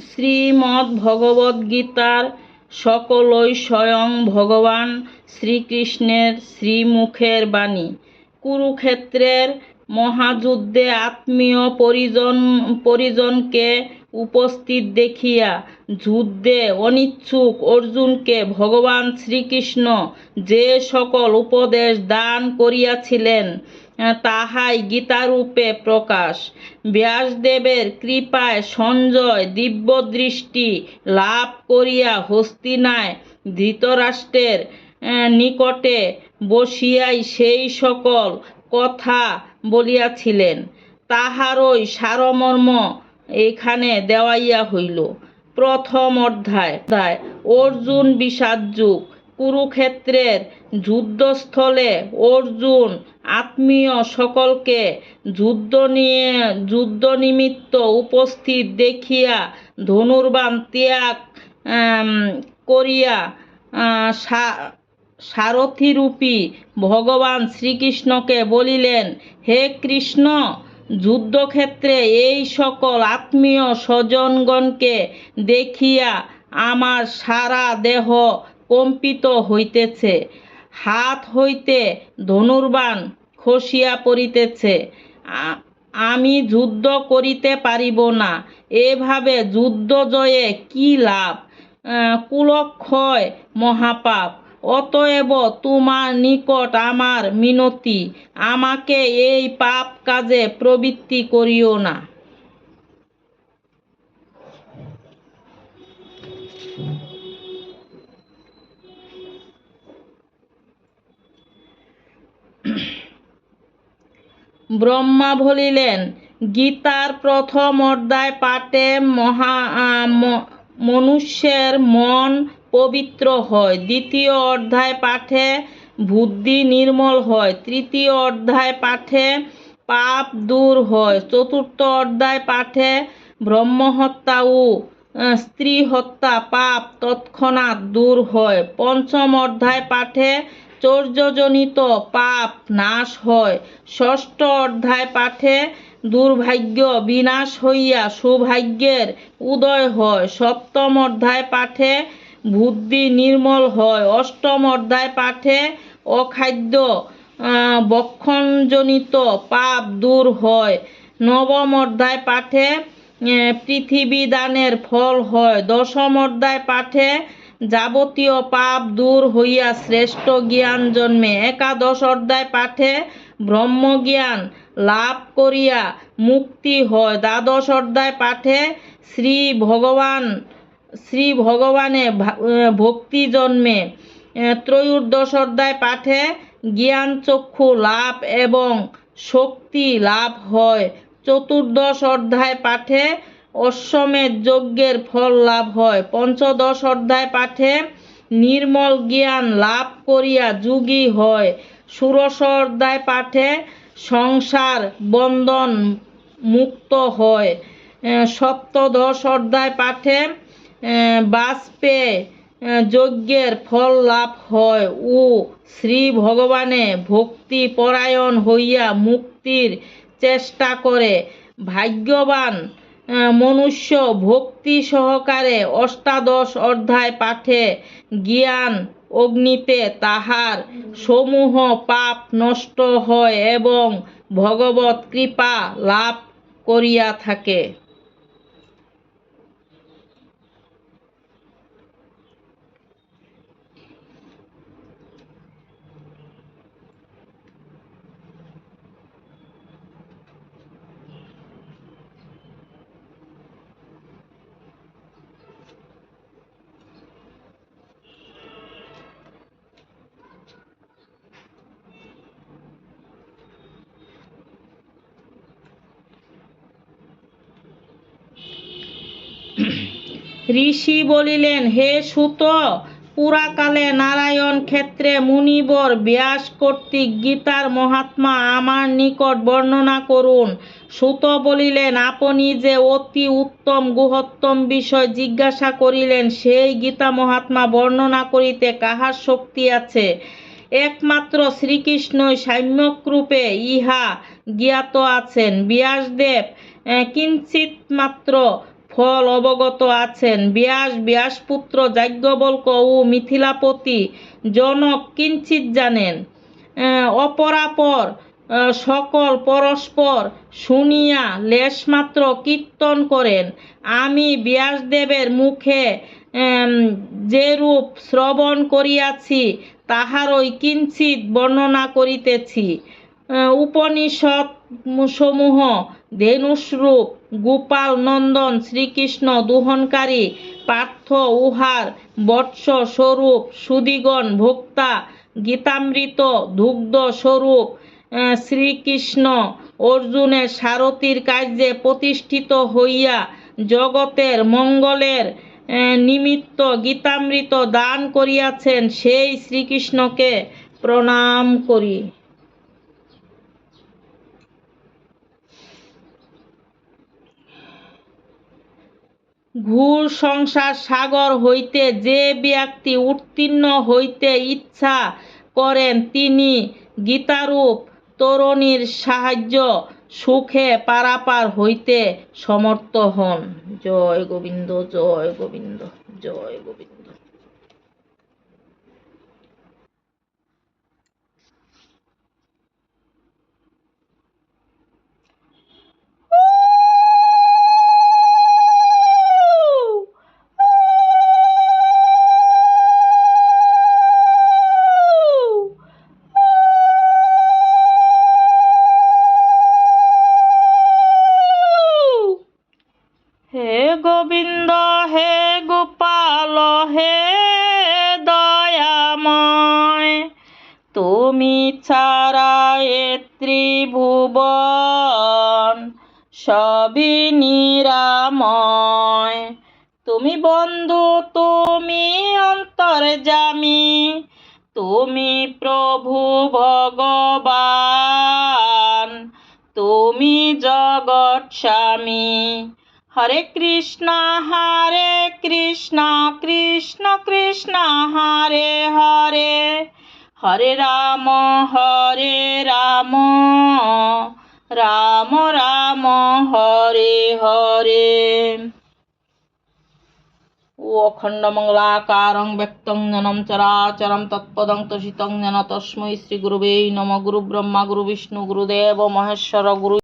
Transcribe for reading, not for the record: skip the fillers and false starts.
শ্রীমদ্ভগবদ্গীতার সকলই স্বয়ং ভগবান শ্রীকৃষ্ণের শ্রীমুখের বাণী। কুরুক্ষেত্রের মহাযুদ্ধে আত্মীয় পরিজনকে উপস্থিত দেখিয়া যুদ্ধে অনিচ্ছুক অর্জুনকে ভগবান শ্রীকৃষ্ণ যে সকল উপদেশ দান করিয়াছিলেন তাহাই গীতারূপে প্রকাশ। ব্যাসদেবের কৃপায় সঞ্জয় দিব্যদৃষ্টি লাভ করিয়া হস্তিনায় ধৃতরাষ্ট্রের নিকটে বসিয়াই সেই সকল কথা বলিয়াছিলেন, তাহারই সারমর্ম এখানে দেওয়াইয়া হইল। প্রথম অধ্যায়। অর্জুন বিষাদযুগ। কুরুক্ষেত্রের যুদ্ধস্থলে অর্জুন আত্মীয় সকলকে যুদ্ধ নিমিত্ত উপস্থিত দেখিয়া ধনুর্বাণ ত্যাগ করিয়া সারথিরূপী ভগবান শ্রীকৃষ্ণকে বলিলেন, হে কৃষ্ণ, যুদ্ধক্ষেত্রে এই সকল আত্মীয় স্বজনগণকে দেখিয়া আমার সারা দেহ কম্পিত হইতেছে, হাত হইতে ধনুর্বাণ খসিয়া পড়িতেছে, আমি যুদ্ধ করিতে পারিব না। এভাবে যুদ্ধ জয়ে কি লাভ? কুলক্ষয় মহাপাপ। অতএব তোমার নিকট আমার মিনতি, আমাকে এই পাপ কাজে প্রবৃত্তি করিও না। ব্রহ্মা বলিলেন, গীতার প্রথম অধ্যায় পাঠে মনুষ্যের মন পবিত্র হয়, দ্বিতীয় অধ্যায় পাঠে বুদ্ধি নির্মল হয়, তৃতীয় অধ্যায় পাঠে পাপ দূর হয়, চতুর্থ অধ্যায় পাঠে ব্রহ্মহত্যা ও স্ত্রী হত্যা পাপ তৎক্ষণাৎ দূর হয়, পঞ্চম অধ্যায় পাঠে চৌর্যজনিত পাপ নাশ হয়, ষষ্ঠ অধ্যায় পাঠে দুর্ভাগ্য বিনাশ হইয়া সৌভাগ্যের উদয় হয়, সপ্তম অধ্যায় পাঠে বুদ্ধি নির্মল হয়, অষ্টম অধ্যায় পাঠে অখাদ্য ভক্ষণজনিত পাপ দূর হয়, নবম অধ্যায় পাঠে পৃথিবী দানের ফল হয়, দশম অধ্যায় পাঠে যাবতীয় পাপ দূর হইয়া শ্রেষ্ঠ জ্ঞান জন্মে, একাদশ অধ্যায় পাঠে ব্রহ্মজ্ঞান লাভ করিয়া মুক্তি হয়, দ্বাদশ অধ্যায় পাঠে শ্রী ভগবানে ভক্তি জন্মে, ত্রয়োদশ অধ্যায় পাঠে জ্ঞান চক্ষু লাভ এবং শক্তি লাভ হয়, চতুর্দশ অধ্যায় পাঠে অশ্বমেধ যজ্ঞের ফল লাভ হয়, পঞ্চদশ অধ্যায় পাঠে নির্মল জ্ঞান লাভ করিয়া যোগী হয়, ষোড়শ অধ্যায় পাঠে সংসার বন্ধন মুক্ত হয়, সপ্তদশ অধ্যায় পাঠে বাজপেয়ী যজ্ঞের ফল লাভ হয় ও শ্রী ভগবানে ভক্তি পরায়ণ হইয়া মুক্তির চেষ্টা করে। ভাগ্যবান মনুষ্য ভক্তি সহকারে অষ্টাদশ অধ্যায় পাঠে জ্ঞান অগ্নিতে তাহার সমূহ পাপ নষ্ট হয় এবং ভগবৎ কৃপা লাভ করিয়া থাকে। ঋষি বলিলেন, হে সূত, পুরাকালে নারায়ণ ক্ষেত্রে মুনিবর ব্যাস কর্তৃক গীতার মহাত্মা আমার নিকট বর্ণনা করুন। সূত বলিলেন, আপনি যে অতি উত্তম গুহত্তম বিষয় জিজ্ঞাসা করিলেন, সেই গীতা মহাত্মা বর্ণনা করিতে কাহার শক্তি আছে? একমাত্র শ্রীকৃষ্ণই সাম্যকরূপে ইহা জ্ঞাত আছেন। ব্যাসদেব কিঞ্চিৎ মাত্র ফল অবগত আছেন। ব্যাস ব্যাসপুত্র যাজ্ঞবল্ক্য ও মিথিলাপতি জনক কিঞ্চিৎ জানেন। অপরাপর সকল পরস্পর শুনিয়া লেশমাত্র কীর্তন করেন। আমি ব্যাসদেবের মুখে যেরূপ শ্রবণ করিয়াছি তাহারই কিঞ্চিৎ বর্ণনা করিতেছি। উপনিষদ সমূহ ধেনুস্বরূপ গোপাল নন্দন শ্রীকৃষ্ণ দোহনকারী পার্থ উহার বৎস স্বরূপ সুদিগণ ভোক্তা গীতামৃত দুগ্ধ স্বরূপ শ্রীকৃষ্ণ অর্জুনের সারথীর কার্যে প্রতিষ্ঠিত হইয়া জগতের মঙ্গলের নিমিত্ত গীতামৃত দান করিয়াছেন, সেই শ্রীকৃষ্ণকে প্রণাম করি। ঘোর সংসার সাগর হইতে যে ব্যক্তি উত্তীর্ণ হইতে ইচ্ছা করেন তিনি গীতারূপ তরণীর সাহায্য সুখে পারাপার হইতে সমর্থ হন। জয় গোবিন্দ, জয় গোবিন্দ, জয় গোবিন্দ। হে গোবিন্দ, হে গোপাল, হে দয়াময়, তুমি ছাড়া এ ত্রিভুবন সবই নিরাময়। তুমি বন্ধু, তুমি অন্তর্যামী, তুমি প্রভু ভগবান, তুমি জগৎ স্বামী। হরে কৃষ্ণ কৃষ্ণ কৃষ্ণ হরে হরে, হরে রাম রাম রাম হরে হরে। ও অখণ্ডমঙ্গলাকারং ব্যক্তং জ্ঞানম চরাচরম তৎপদং তসিতং জ্ঞান তস্मै শ্রী গুরুবে নমঃ। গুরু ব্রহ্মা গুরু বিষ্ণু গুরুদেব মহেশ্বর গুরু